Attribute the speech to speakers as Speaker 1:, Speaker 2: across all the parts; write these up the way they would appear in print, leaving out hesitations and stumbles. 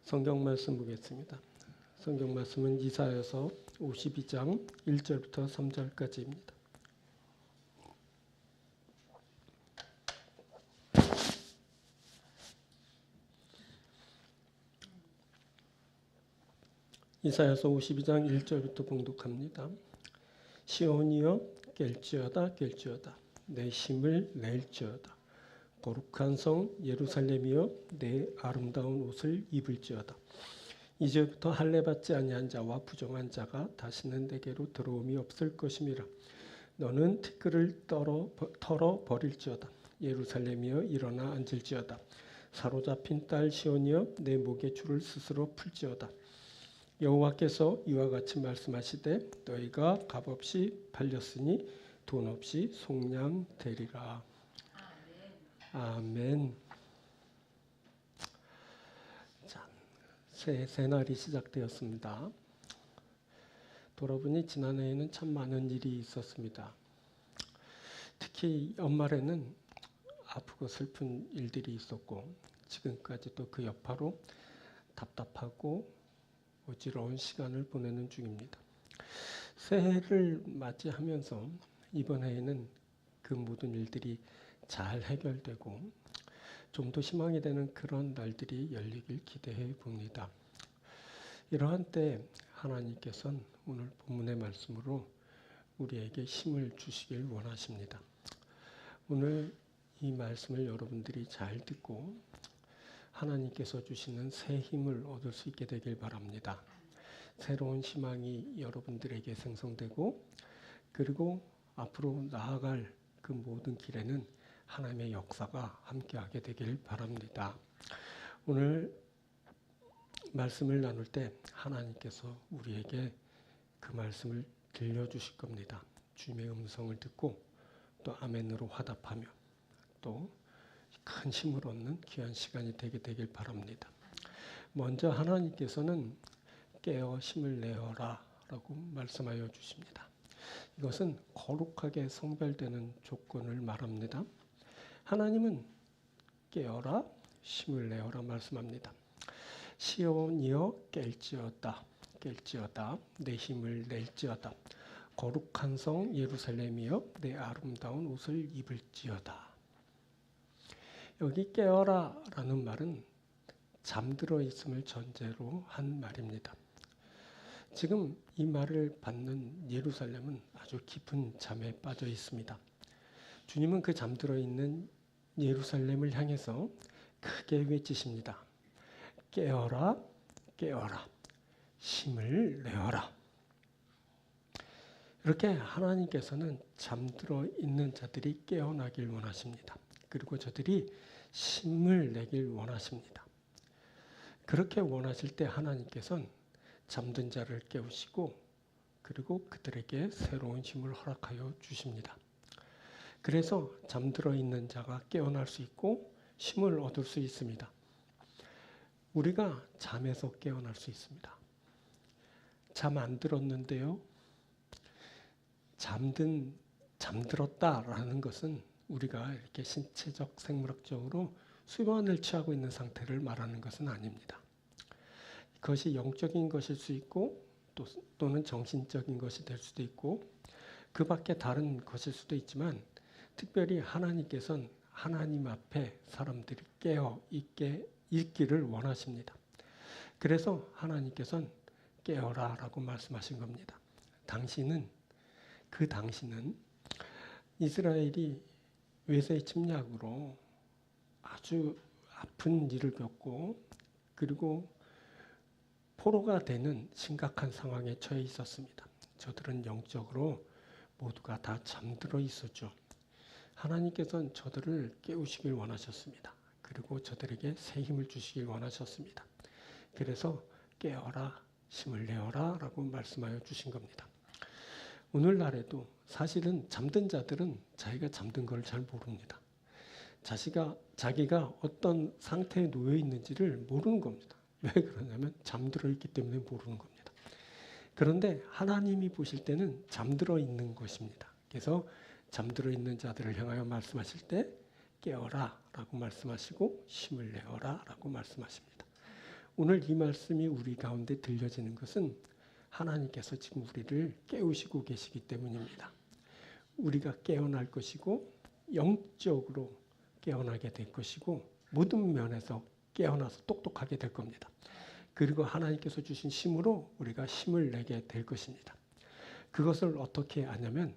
Speaker 1: 성경 말씀 보겠습니다. 성경 말씀은 이사야서 52장 1절부터 3절까지입니다. 이사야서 52장 1절부터 봉독합니다. 시온이여 깰지어다 깰지어다 내 힘을 낼지어다 거룩한 성 예루살렘이여 내 아름다운 옷을 입을지어다. 이제부터 할례받지 아니한 자와 부정한 자가 다시는 내게로 들어옴이 없을 것임이라. 너는 티끌을 털어 버릴지어다. 예루살렘이여 일어나 앉을지어다. 사로잡힌 딸 시온이여 내 목의 줄을 스스로 풀지어다. 여호와께서 이와 같이 말씀하시되 너희가 값없이 팔렸으니 돈 없이 속량되리라. 아멘. 자, 새 날이 시작되었습니다. 돌아보니 지난해에는 참 많은 일이 있었습니다. 특히 연말에는 아프고 슬픈 일들이 있었고 지금까지 또 그 여파로 답답하고 어지러운 시간을 보내는 중입니다. 새해를 맞이하면서 이번 해에는 그 모든 일들이 잘 해결되고 좀 더 희망이 되는 그런 날들이 열리길 기대해 봅니다. 이러한 때 하나님께서는 오늘 본문의 말씀으로 우리에게 힘을 주시길 원하십니다. 오늘 이 말씀을 여러분들이 잘 듣고 하나님께서 주시는 새 힘을 얻을 수 있게 되길 바랍니다. 새로운 희망이 여러분들에게 생성되고 그리고 앞으로 나아갈 그 모든 길에는 하나님의 역사가 함께하게 되길 바랍니다. 오늘 말씀을 나눌 때 하나님께서 우리에게 그 말씀을 들려주실 겁니다. 주님의 음성을 듣고 또 아멘으로 화답하며 또 큰 힘을 얻는 귀한 시간이 되길 바랍니다. 먼저 하나님께서는 깨어 힘을 내어라 라고 말씀하여 주십니다. 이것은 거룩하게 성별되는 조건을 말합니다. 하나님은 깨어라 힘을 내어라 말씀합니다. 시온이여 깰지어다 깰지어다 내 힘을 낼지어다 거룩한 성 예루살렘이여 내 아름다운 옷을 입을지어다. 여기 깨어라 라는 말은 잠들어 있음을 전제로 한 말입니다. 지금 이 말을 받는 예루살렘은 아주 깊은 잠에 빠져 있습니다. 주님은 그 잠들어 있는 예루살렘을 향해서 크게 외치십니다. 깨어라 깨어라 힘을 내어라. 이렇게 하나님께서는 잠들어 있는 자들이 깨어나길 원하십니다. 그리고 저들이 힘을 내길 원하십니다. 그렇게 원하실 때 하나님께서는 잠든 자를 깨우시고 그리고 그들에게 새로운 힘을 허락하여 주십니다. 그래서 잠들어 있는 자가 깨어날 수 있고 힘을 얻을 수 있습니다. 우리가 잠에서 깨어날 수 있습니다. 잠 안 들었는데요. 잠들었다라는 것은 우리가 이렇게 신체적, 생물학적으로 수면을 취하고 있는 상태를 말하는 것은 아닙니다. 그것이 영적인 것일 수 있고 또는 정신적인 것이 될 수도 있고 그 밖에 다른 것일 수도 있지만 특별히 하나님께서는 하나님 앞에 사람들이 깨어 있기를 원하십니다. 그래서 하나님께서는 깨어라 라고 말씀하신 겁니다. 당신은 이스라엘이 외세 침략으로 아주 아픈 일을 겪고 그리고 포로가 되는 심각한 상황에 처해 있었습니다. 저들은 영적으로 모두가 다 잠들어 있었죠. 하나님께서는 저들을 깨우시길 원하셨습니다. 그리고 저들에게 새 힘을 주시길 원하셨습니다. 그래서 깨어라 힘을 내어라 라고 말씀하여 주신 겁니다. 오늘날에도 사실은 잠든 자들은 자기가 잠든 걸 잘 모릅니다. 자기가 어떤 상태에 놓여 있는지를 모르는 겁니다. 왜 그러냐면 잠들어 있기 때문에 모르는 겁니다. 그런데 하나님이 보실 때는 잠들어 있는 것입니다. 그래서 잠들어 있는 자들을 향하여 말씀하실 때 깨어라 라고 말씀하시고 힘을 내어라 라고 말씀하십니다. 오늘 이 말씀이 우리 가운데 들려지는 것은 하나님께서 지금 우리를 깨우시고 계시기 때문입니다. 우리가 깨어날 것이고 영적으로 깨어나게 될 것이고 모든 면에서 깨어나서 똑똑하게 될 겁니다. 그리고 하나님께서 주신 힘으로 우리가 힘을 내게 될 것입니다. 그것을 어떻게 아냐면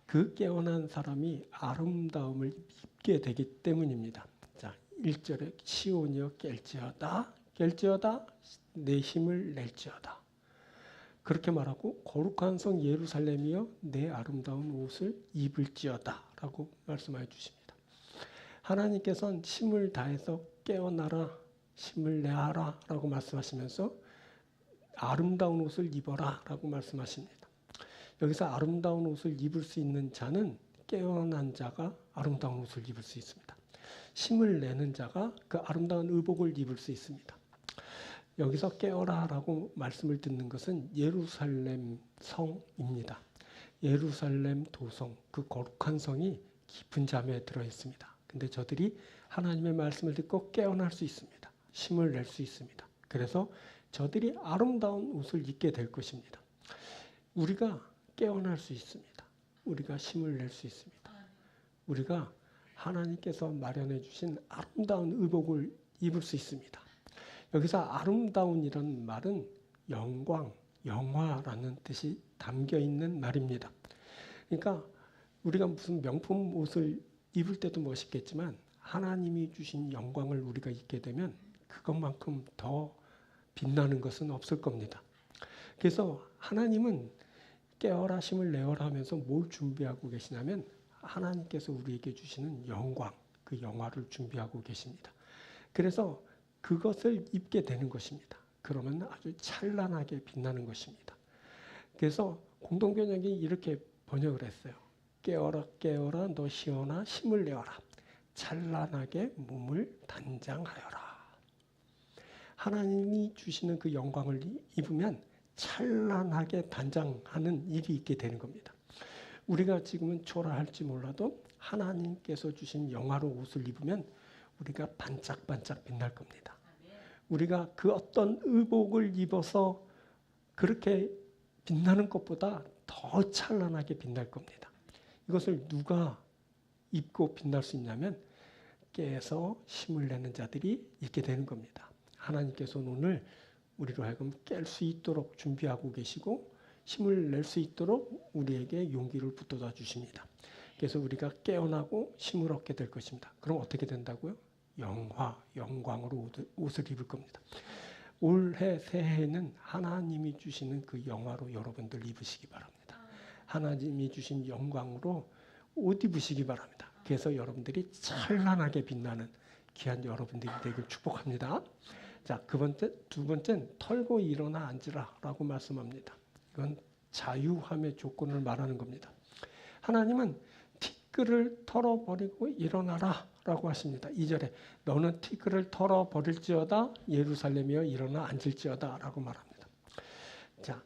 Speaker 1: 그 깨어난 사람이 아름다움을 입게 되기 때문입니다. 자, 1절에 시온이여 깰지어다 깰지어다 내 힘을 낼지어다. 그렇게 말하고 거룩한 성 예루살렘이여 내 아름다운 옷을 입을지어다 라고 말씀하여 주십니다. 하나님께서는 힘을 다해서 깨어나라 힘을 내라 라고 말씀하시면서 아름다운 옷을 입어라 라고 말씀하십니다. 여기서 아름다운 옷을 입을 수 있는 자는 깨어난 자가 아름다운 옷을 입을 수 있습니다. 힘을 내는 자가 그 아름다운 의복을 입을 수 있습니다. 여기서 깨어라 라고 말씀을 듣는 것은 예루살렘 성입니다. 예루살렘 도성, 그 거룩한 성이 깊은 잠에 들어 있습니다. 근데 저들이 하나님의 말씀을 듣고 깨어날 수 있습니다. 힘을 낼 수 있습니다. 그래서 저들이 아름다운 옷을 입게 될 것입니다. 우리가 깨어날 수 있습니다. 우리가 힘을 낼 수 있습니다. 우리가 하나님께서 마련해 주신 아름다운 의복을 입을 수 있습니다. 여기서 아름다운이라는 말은 영광, 영화라는 뜻이 담겨 있는 말입니다. 그러니까 우리가 무슨 명품 옷을 입을 때도 멋있겠지만 하나님이 주신 영광을 우리가 입게 되면 그것만큼 더 빛나는 것은 없을 겁니다. 그래서 하나님은 깨어라 힘을 내어라 하면서 뭘 준비하고 계시냐면 하나님께서 우리에게 주시는 영광, 그 영화를 준비하고 계십니다. 그래서 그것을 입게 되는 것입니다. 그러면 아주 찬란하게 빛나는 것입니다. 그래서 공동번역이 이렇게 번역을 했어요. 깨어라 깨어라 너 시온아 힘을 내어라 찬란하게 몸을 단장하여라. 하나님이 주시는 그 영광을 입으면 찬란하게 단장하는 일이 있게 되는 겁니다. 우리가 지금은 초라할지 몰라도 하나님께서 주신 영화로 옷을 입으면 우리가 반짝반짝 빛날 겁니다. 우리가 그 어떤 의복을 입어서 그렇게 빛나는 것보다 더 찬란하게 빛날 겁니다. 이것을 누가 입고 빛날 수 있냐면 깨서 힘을 내는 자들이 있게 되는 겁니다. 하나님께서는 오늘 우리로 하여금 깰 수 있도록 준비하고 계시고 힘을 낼 수 있도록 우리에게 용기를 북돋아 주십니다. 그래서 우리가 깨어나고 힘을 얻게 될 것입니다. 그럼 어떻게 된다고요? 영광으로 옷을 입을 겁니다. 올해 새해에는 하나님이 주시는 그 영화로 여러분들 입으시기 바랍니다. 하나님이 주신 영광으로 옷 입으시기 바랍니다. 그래서 여러분들이 찬란하게 빛나는 귀한 여러분들이 되길 축복합니다. 자, 두 번째는 털고 일어나 앉으라 라고 말씀합니다. 이건 자유함의 조건을 말하는 겁니다. 하나님은 티끌을 털어버리고 일어나라 라고 하십니다. 2절에 너는 티끌을 털어버릴지어다 예루살렘이여 일어나 앉을지어다 라고 말합니다. 자,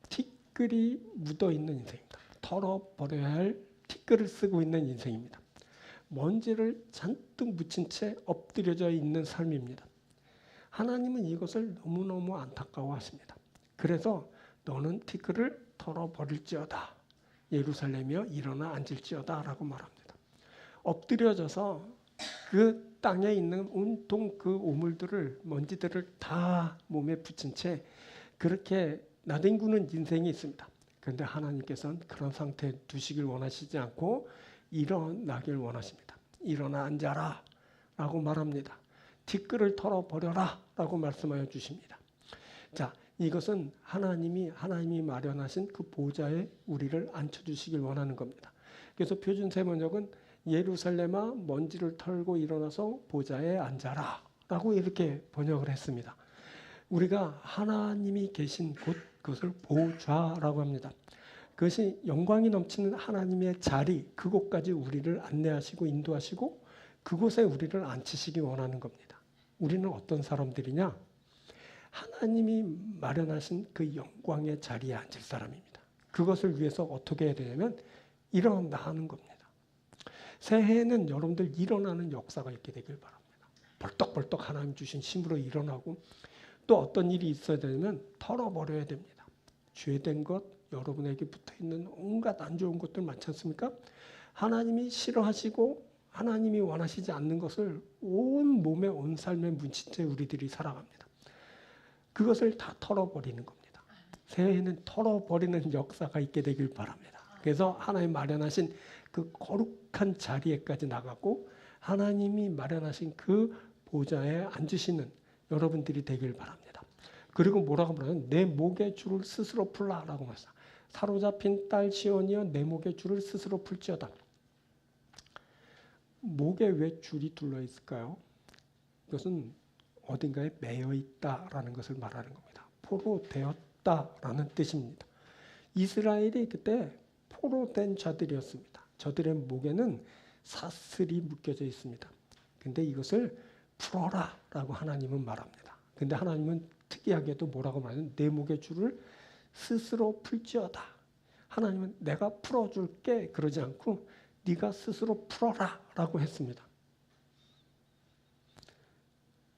Speaker 1: 티끌이 묻어있는 인생입니다. 털어버려야 할 티끌을 쓰고 있는 인생입니다. 먼지를 잔뜩 묻힌 채 엎드려져 있는 삶입니다. 하나님은 이것을 너무너무 안타까워하십니다. 그래서 너는 티끌을 털어버릴지어다 예루살렘이여 일어나 앉을지어다 라고 말합니다. 엎드려져서 그 땅에 있는 온통 그 오물들을 먼지들을 다 몸에 붙인 채 그렇게 나뒹구는 인생이 있습니다. 그런데 하나님께서는 그런 상태에 두시길 원하시지 않고 일어나길 원하십니다. 일어나 앉아라 라고 말합니다. 티끌을 털어버려라 라고 말씀하여 주십니다. 자, 이것은 하나님이 마련하신 그 보좌에 우리를 앉혀주시길 원하는 겁니다. 그래서 표준 세번역은 예루살렘아 먼지를 털고 일어나서 보좌에 앉아라 라고 이렇게 번역을 했습니다. 우리가 하나님이 계신 곳, 그것을 보좌라고 합니다. 그것이 영광이 넘치는 하나님의 자리, 그곳까지 우리를 안내하시고 인도하시고 그곳에 우리를 앉히시기 원하는 겁니다. 우리는 어떤 사람들이냐? 하나님이 마련하신 그 영광의 자리에 앉을 사람입니다. 그것을 위해서 어떻게 해야 되냐면 일어나는 겁니다. 새해에는 여러분들 일어나는 역사가 있게 되길 바랍니다. 벌떡벌떡 하나님 주신 힘으로 일어나고 또 어떤 일이 있어야 되면 털어버려야 됩니다. 죄된 것, 여러분에게 붙어있는 온갖 안 좋은 것들 많지 않습니까? 하나님이 싫어하시고 하나님이 원하시지 않는 것을 온 몸에 온 삶에 묻힌 채 우리들이 살아갑니다. 그것을 다 털어버리는 겁니다. 새해에는 털어버리는 역사가 있게 되길 바랍니다. 그래서 하나님 마련하신 그 거룩한 자리에까지 나가고 하나님이 마련하신 그 보좌에 앉으시는 여러분들이 되길 바랍니다. 그리고 뭐라고 말하면 내 목의 줄을 스스로 풀라라고 말했어요. 사로잡힌 딸 시온이여 내 목의 줄을 스스로 풀지어다. 목에 왜 줄이 둘러 있을까요? 이것은 어딘가에 매여 있다라는 것을 말하는 겁니다. 포로되었다라는 뜻입니다. 이스라엘이 그때 포로된 자들이었습니다. 저들의 목에는 사슬이 묶여져 있습니다. 근데 이것을 풀어라라고 하나님은 말합니다. 근데 하나님은 특이하게도 뭐라고 말하냐면 내 목의 줄을 스스로 풀지어다. 하나님은 내가 풀어줄게 그러지 않고 네가 스스로 풀어라라고 했습니다.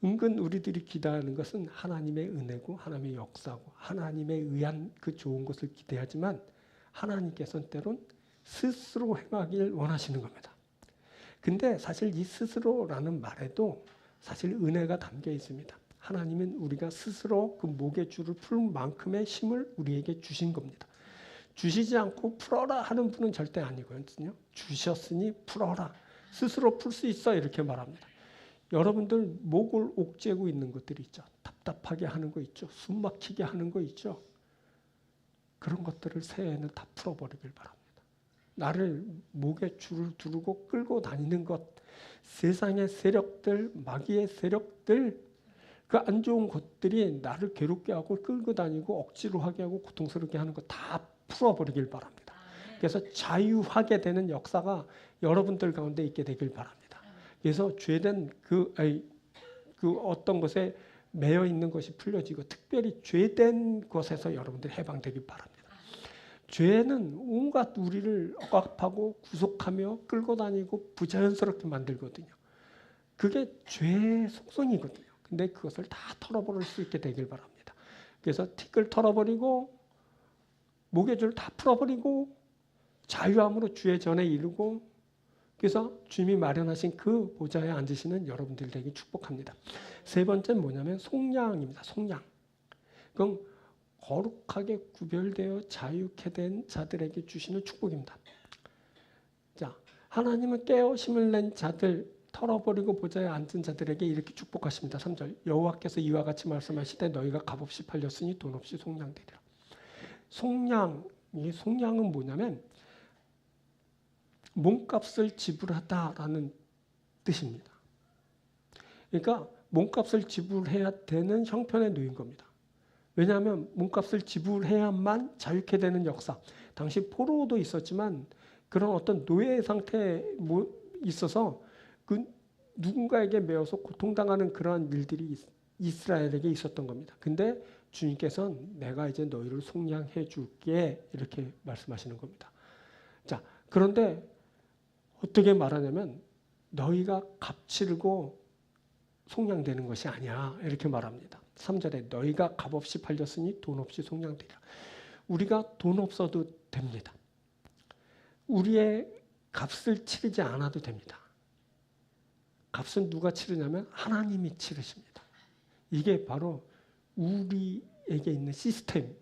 Speaker 1: 은근 우리들이 기대하는 것은 하나님의 은혜고 하나님의 역사고 하나님에 의한 그 좋은 것을 기대하지만 하나님께서는 때론 스스로 행하길 원하시는 겁니다. 근데 사실 이 스스로라는 말에도 사실 은혜가 담겨 있습니다. 하나님은 우리가 스스로 그 목의 줄을 풀 만큼의 힘을 우리에게 주신 겁니다. 주시지 않고 풀어라 하는 분은 절대 아니거든요. 주셨으니 풀어라. 스스로 풀 수 있어 이렇게 말합니다. 여러분들 목을 옥죄고 있는 것들이 있죠. 답답하게 하는 거 있죠. 숨 막히게 하는 거 있죠. 그런 것들을 새해에는 다 풀어버리길 바랍니다. 나를 목에 줄을 두르고 끌고 다니는 것, 세상의 세력들, 마귀의 세력들, 그 안 좋은 것들이 나를 괴롭게 하고 끌고 다니고 억지로 하게 하고 고통스럽게 하는 거 다 풀어버리길 바랍니다. 그래서 자유하게 되는 역사가 여러분들 가운데 있게 되길 바랍니다. 그래서 죄된 그 어떤 것에 매여 있는 것이 풀려지고 특별히 죄된 것에서 여러분들 해방되길 바랍니다. 죄는 온갖 우리를 억압하고 구속하며 끌고 다니고 부자연스럽게 만들거든요. 그게 죄의 속성이거든요. 근데 그것을 다 털어버릴 수 있게 되길 바랍니다. 그래서 틱을 털어버리고 목의 줄을 다 풀어버리고 자유함으로 주의 전에 이르고 그래서 주님이 마련하신 그 보좌에 앉으시는 여러분들 되게 축복합니다. 세 번째는 뭐냐면 속량입니다. 속량. 그건 거룩하게 구별되어 자유케 된 자들에게 주시는 축복입니다. 자, 하나님은 깨어 힘을 낸 자들 털어버리고 보좌에 앉은 자들에게 이렇게 축복하십니다. 3절 여호와께서 이와 같이 말씀하시되 너희가 값없이 팔렸으니 돈 없이 속량되리라. 속량, 이 속량은 뭐냐면 몸값을 지불하다라는 뜻입니다. 그러니까 몸값을 지불해야 되는 형편에 놓인 겁니다. 왜냐하면 몸값을 지불해야만 자유케 되는 역사. 당시 포로도 있었지만 그런 어떤 노예 상태에 있어서 그 누군가에게 매어서 고통당하는 그러한 일들이 이스라엘에게 있었던 겁니다. 근데 주님께서는 내가 이제 너희를 속량해 줄게 이렇게 말씀하시는 겁니다. 자, 그런데 어떻게 말하냐면 너희가 값 치르고 속량되는 것이 아니야 이렇게 말합니다. 3절에 너희가 값없이 팔렸으니 돈 없이 속량되리라. 우리가 돈 없어도 됩니다. 우리의 값을 치르지 않아도 됩니다. 값은 누가 치르냐면 하나님이 치르십니다. 이게 바로 우리에게 있는 시스템이에요.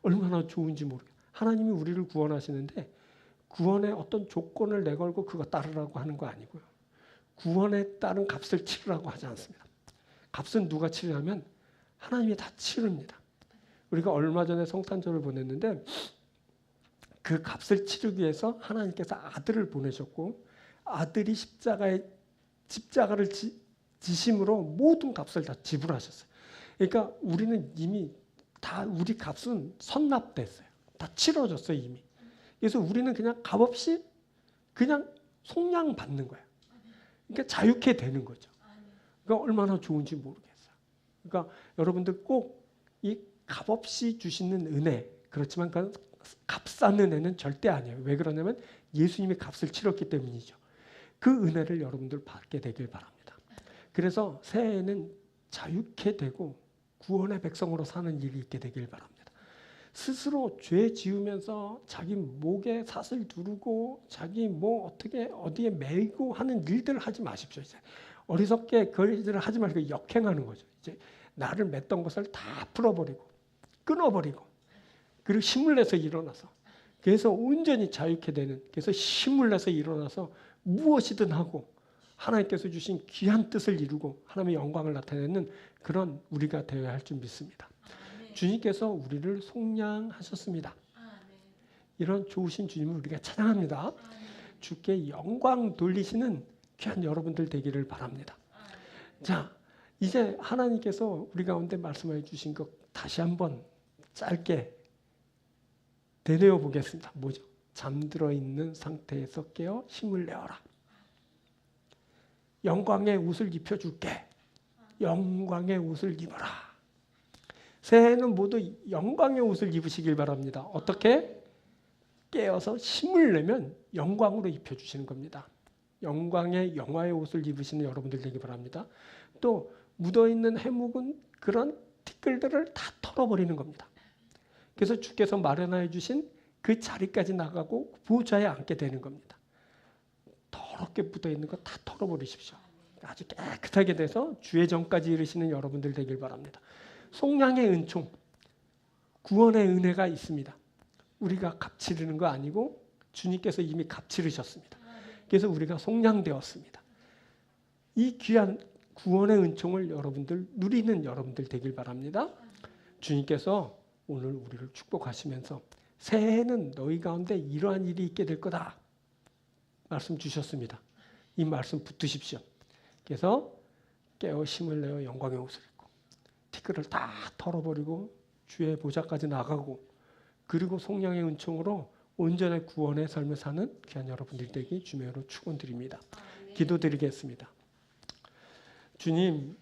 Speaker 1: 얼마나 좋은지 모르겠어요. 하나님이 우리를 구원하시는데 구원에 어떤 조건을 내걸고 그거 따르라고 하는 거 아니고요. 구원에 따른 값을 치르라고 하지 않습니다. 값은 누가 치르냐면 하나님이 다 치릅니다. 우리가 얼마 전에 성탄절을 보냈는데 그 값을 치르기 위해서 하나님께서 아들을 보내셨고 아들이 십자가를 지심으로 모든 값을 다 지불하셨어요. 그러니까 우리는 이미 다 우리 값은 선납됐어요. 다 치러졌어요 이미. 그래서 우리는 그냥 값없이 그냥 속량 받는 거예요. 그러니까 자유케 되는 거죠. 그러니까 얼마나 좋은지 모르겠어요. 그러니까 여러분들 꼭 이 값없이 주시는 은혜, 그렇지만 그 값싼 은혜는 절대 아니에요. 왜 그러냐면 예수님이 값을 치렀기 때문이죠. 그 은혜를 여러분들 받게 되길 바랍니다. 그래서 새해에는 자유케 되고 구원의 백성으로 사는 일이 있게 되길 바랍니다. 스스로 죄 지으면서 자기 목에 삿을 두르고 자기 뭐 어떻게 어디에 매이고 하는 일들을 하지 마십시오. 이제 어리석게 그 일들을 하지 말고 역행하는 거죠. 이제 나를 맸던 것을 다 풀어버리고 끊어버리고 그리고 힘을 내서 일어나서 그래서 온전히 자유케 되는 그래서 힘을 내서 일어나서 무엇이든 하고 하나님께서 주신 귀한 뜻을 이루고 하나님의 영광을 나타내는 그런 우리가 되어야 할 줄 믿습니다. 주님께서 우리를 속량하셨습니다. 이런 좋으신 주님을 우리가 찬양합니다. 주께 영광 돌리시는 귀한 여러분들 되기를 바랍니다. 자, 이제 하나님께서 우리 가운데 말씀해 주신 것 다시 한번 짧게 되뇌어 보겠습니다. 뭐죠? 잠들어 있는 상태에서 깨어 힘을 내어라. 영광의 옷을 입혀줄게. 영광의 옷을 입어라. 새해는 모두 영광의 옷을 입으시길 바랍니다. 어떻게? 깨어서 힘을 내면 영광으로 입혀주시는 겁니다. 영광의 영화의 옷을 입으시는 여러분들 되기 바랍니다. 또 묻어있는 해묵은 그런 티끌들을 다 털어버리는 겁니다. 그래서 주께서 마련하여 주신 그 자리까지 나가고 보좌에 앉게 되는 겁니다. 더럽게 묻어있는 거 다 털어버리십시오. 아주 깨끗하게 돼서 주의 전까지 이르시는 여러분들 되길 바랍니다. 속량의 은총, 구원의 은혜가 있습니다. 우리가 값치르는 거 아니고 주님께서 이미 값치르셨습니다. 그래서 우리가 속량되었습니다. 이 귀한 구원의 은총을 여러분들 누리는 여러분들 되길 바랍니다. 주님께서 오늘 우리를 축복하시면서 새해에는 너희 가운데 이러한 일이 있게 될 거다 말씀 주셨습니다. 이 말씀 붙드십시오. 그래서 깨어 힘을 내어 영광의 옷을 입고 티끌을 다 털어버리고 주의 보좌까지 나가고 그리고 속량의 은총으로 온전한 구원의 삶을 사는 귀한 여러분들 되기 주님으로 축원드립니다. 기도드리겠습니다. 주님,